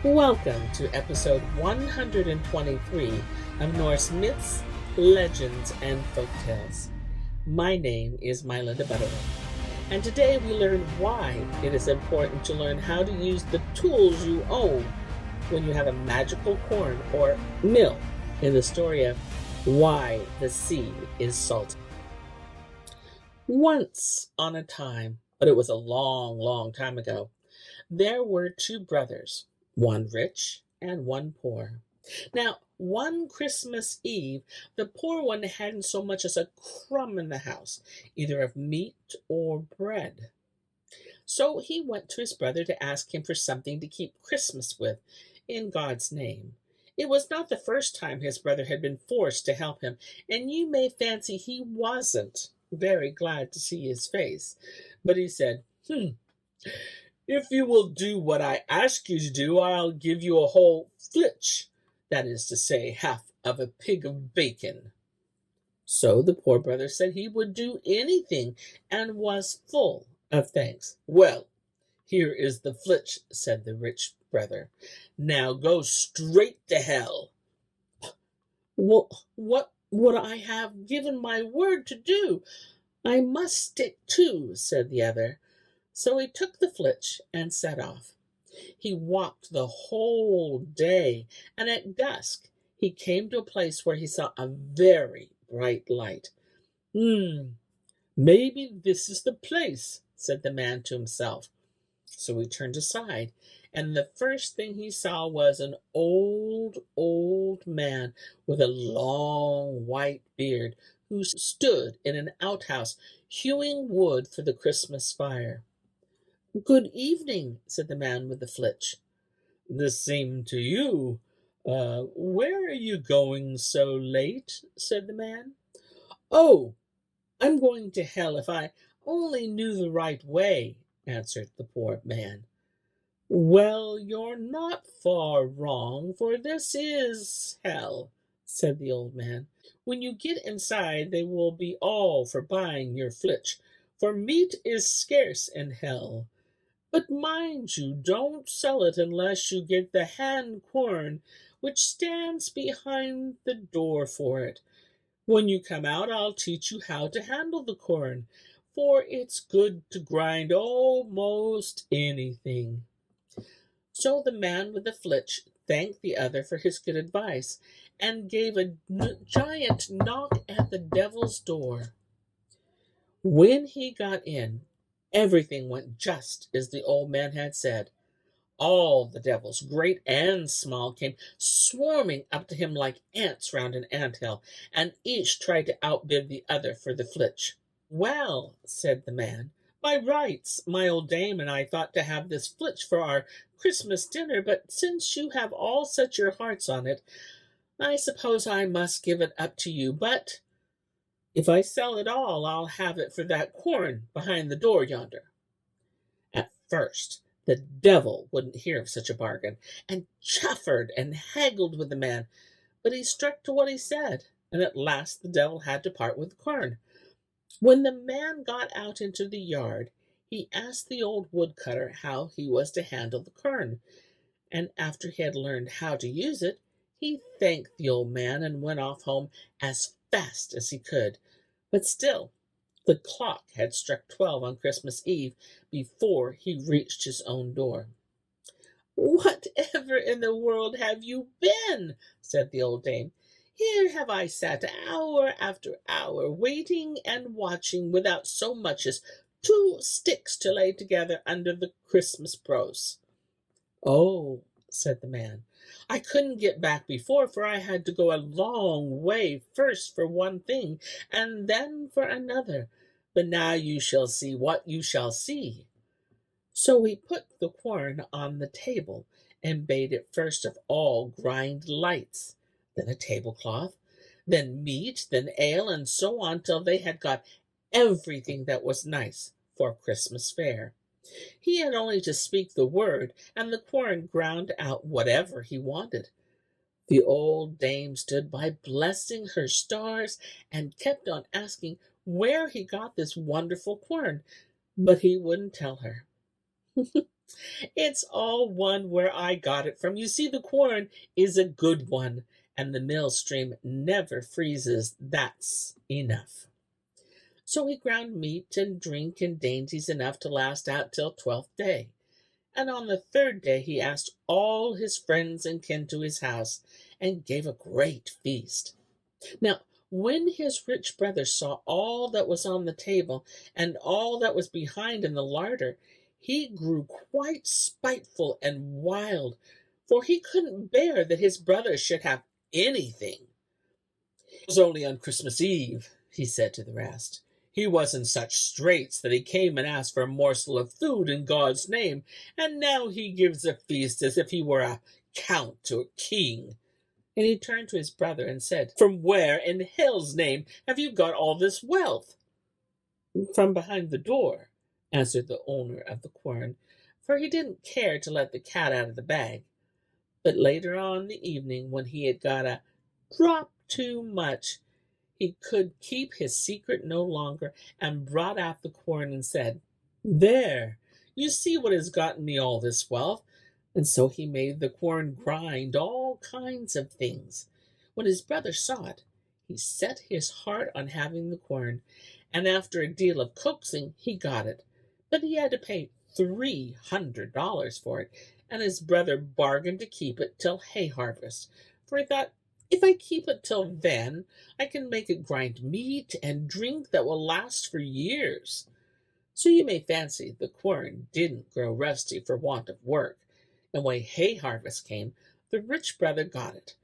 Welcome to episode 123 of Norse Myths, Legends, and Folktales. My name is MyLinda Butterworth, and today we learn why it is important to learn how to use the tools you own when you have a magical quern or mill in the story of Why the Sea is Salty. Once on a time, but it was a long, long time ago, there were two brothers, one rich and one poor. Now, one Christmas Eve, the poor one hadn't so much as a crumb in the house, either of meat or bread. So he went to his brother to ask him for something to keep Christmas with, in God's name. It was not the first time his brother had been forced to help him, and you may fancy he wasn't very glad to see his face. But he said, If you will do what I ask you to do, I'll give you a whole flitch, that is to say, half of a pig of bacon. So the poor brother said he would do anything, and was full of thanks. Well, here is the flitch, said the rich brother. Now go straight to hell. Well, what would I have given my word to do? I must stick to, said the other. So he took the flitch and set off. He walked the whole day, and at dusk he came to a place where he saw a very bright light. Maybe this is the place, said the man to himself. So he turned aside, and the first thing he saw was an old man with a long white beard who stood in an outhouse hewing wood for the Christmas fire. Good evening, said the man with the flitch. The same to you. Where are you going so late? Said the man. Oh, I'm going to hell if I only knew the right way, answered the poor man. Well, you're not far wrong, for this is hell, said the old man. When you get inside, they will be all for buying your flitch, for meat is scarce in hell. But mind you, don't sell it unless you get the hand quern, which stands behind the door for it. When you come out, I'll teach you how to handle the quern, for it's good to grind almost anything. So the man with the flitch thanked the other for his good advice, and gave a giant knock at the devil's door. When he got in, everything went just as the old man had said. All the devils, great and small, came swarming up to him like ants round an anthill, and each tried to outbid the other for the flitch. Well, said the man, by rights, my old dame and I thought to have this flitch for our Christmas dinner, but since you have all set your hearts on it, I suppose I must give it up to you. But if I sell it all, I'll have it for that quern behind the door yonder. At first, the devil wouldn't hear of such a bargain, and chaffered and haggled with the man, but he stuck to what he said, and at last the devil had to part with the quern. When the man got out into the yard, he asked the old woodcutter how he was to handle the quern, and after he had learned how to use it, he thanked the old man and went off home as fast as he could. But still, the clock had struck 12 on Christmas Eve before he reached his own door. Whatever in the world have you been? Said the old dame. Here have I sat hour after hour, waiting and watching, without so much as 2 sticks to lay together under the Christmas brose. Oh, said the man, I couldn't get back before, for I had to go a long way first for one thing, and then for another. But now you shall see what you shall see. So he put the quern on the table, and bade it first of all grind lights, then a tablecloth, then meat, then ale, and so on till they had got everything that was nice for Christmas fare. He had only to speak the word, and the quern ground out whatever he wanted. The old dame stood by blessing her stars, and kept on asking where he got this wonderful quern, but he wouldn't tell her. It's all one where I got it from. You see, the quern is a good one, and the mill stream never freezes. That's enough. So he ground meat and drink and dainties enough to last out till 12th day. And on the 3rd day he asked all his friends and kin to his house, and gave a great feast. Now, when his rich brother saw all that was on the table, and all that was behind in the larder, he grew quite spiteful and wild, for he couldn't bear that his brother should have anything. It was only on Christmas Eve, he said to the rest. He was in such straits that he came and asked for a morsel of food in God's name, and now he gives a feast as if he were a count or king. And he turned to his brother and said, "From where in hell's name have you got all this wealth?" "From behind the door," answered the owner of the quern, for he didn't care to let the cat out of the bag. But later on in the evening, when he had got a drop too much, he could keep his secret no longer, and brought out the quern and said, "There, you see what has gotten me all this wealth." And so he made the quern grind all kinds of things. When his brother saw it, he set his heart on having the quern, and after a deal of coaxing he got it. But he had to pay $300 for it, and his brother bargained to keep it till hay harvest, for he thought, "If I keep it till then, I can make it grind meat and drink that will last for years." So you may fancy the quern didn't grow rusty for want of work, and when hay harvest came, the rich brother got it,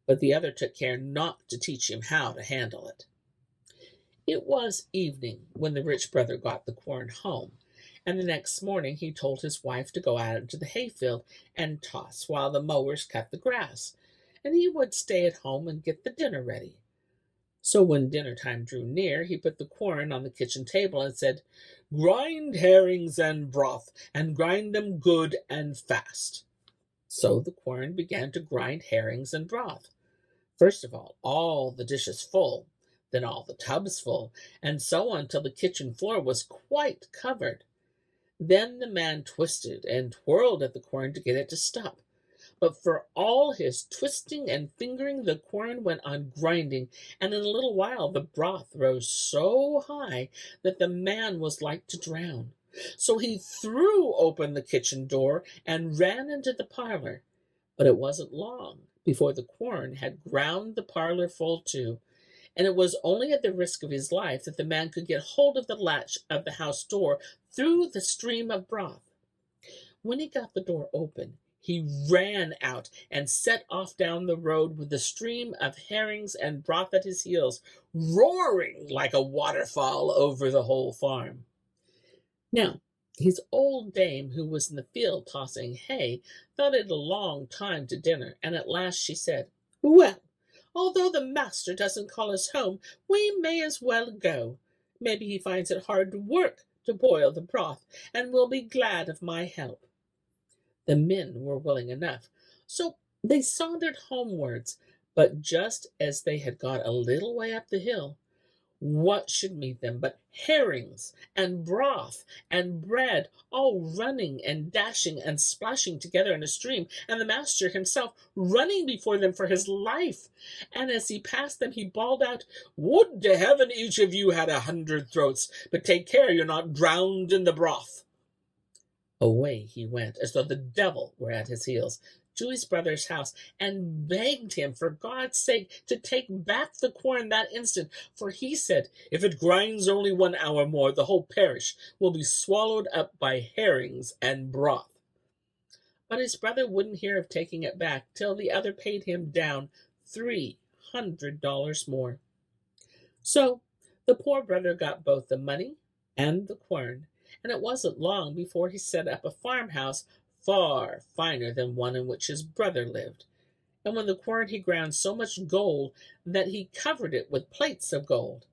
but the other took care not to teach him how to handle it. It was evening when the rich brother got the quern home, and the next morning he told his wife to go out into the hayfield and toss while the mowers cut the grass, and he would stay at home and get the dinner ready. So when dinner time drew near, he put the quern on the kitchen table and said, "Grind herrings and broth, and grind them good and fast." So the quern began to grind herrings and broth. First of all the dishes full, then all the tubs full, and so on till the kitchen floor was quite covered. Then the man twisted and twirled at the quern to get it to stop. But for all his twisting and fingering, the quern went on grinding, and in a little while the broth rose so high that the man was like to drown. So he threw open the kitchen door and ran into the parlor. But it wasn't long before the quern had ground the parlor full too, and it was only at the risk of his life that the man could get hold of the latch of the house door through the stream of broth. When he got the door open, he ran out and set off down the road with the stream of herrings and broth at his heels, roaring like a waterfall over the whole farm. Now, his old dame, who was in the field tossing hay, thought it a long time to dinner, and at last she said, "Well, although the master doesn't call us home, we may as well go. Maybe he finds it hard work to boil the broth, and will be glad of my help." The men were willing enough, so they sauntered homewards, but just as they had got a little way up the hill, what should meet them but herrings and broth and bread, all running and dashing and splashing together in a stream, and the master himself running before them for his life. And as he passed them, he bawled out, "Would to heaven each of you had 100 throats, but take care you're not drowned in the broth." Away he went, as though the devil were at his heels, to his brother's house, and begged him, for God's sake, to take back the quern that instant, for he said, "If it grinds only 1 hour more, the whole parish will be swallowed up by herrings and broth." But his brother wouldn't hear of taking it back till the other paid him down $300 more. So the poor brother got both the money and the quern, and it wasn't long before he set up a farmhouse far finer than one in which his brother lived. And when the quern he ground so much gold that he covered it with plates of gold.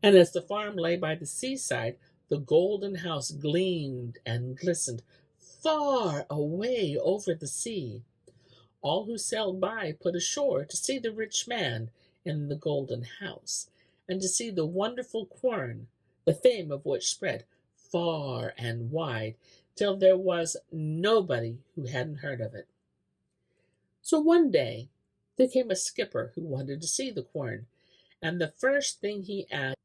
And as the farm lay by the seaside, the golden house gleamed and glistened far away over the sea. All who sailed by put ashore to see the rich man in the golden house, and to see the wonderful quern, the fame of which spread far and wide, till there was nobody who hadn't heard of it. So one day there came a skipper who wanted to see the quern, and the first thing he asked,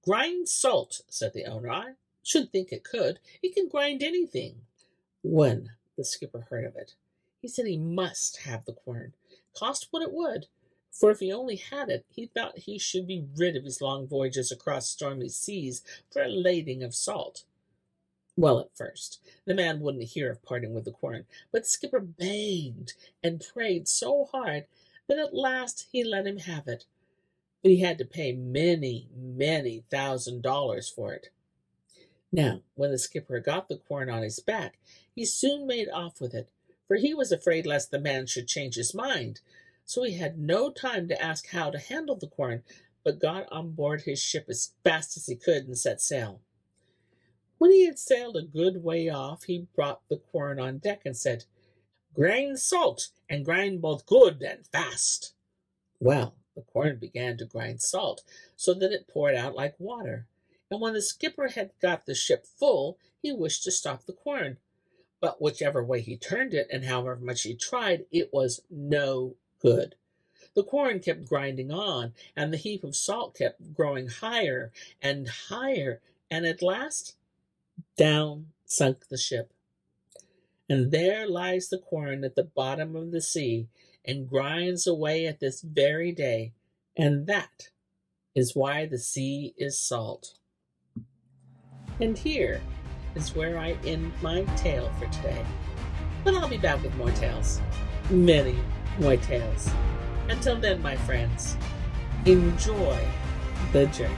"Grind salt," said the owner. "I should think it could. It can grind anything." When the skipper heard of it, he said he must have the quern, cost what it would, for if he only had it, he thought he should be rid of his long voyages across stormy seas for a lading of salt. Well, at first, the man wouldn't hear of parting with the quern, but the skipper begged and prayed so hard that at last he let him have it. But he had to pay many, many $1,000s for it. Now, when the skipper got the quern on his back, he soon made off with it, for he was afraid lest the man should change his mind. So he had no time to ask how to handle the quern, but got on board his ship as fast as he could and set sail. When he had sailed a good way off, he brought the quern on deck and said, "Grind salt, and grind both good and fast." Well, the quern began to grind salt, so that it poured out like water. And when the skipper had got the ship full, he wished to stop the quern. But whichever way he turned it, and however much he tried, it was no good. The quern kept grinding on, and the heap of salt kept growing higher and higher, and at last down sunk the ship. And there lies the quern at the bottom of the sea, and grinds away at this very day. And that is why the sea is salt. And here is where I end my tale for today. But I'll be back with more tales. Many more tales. Until then, my friends, enjoy the journey.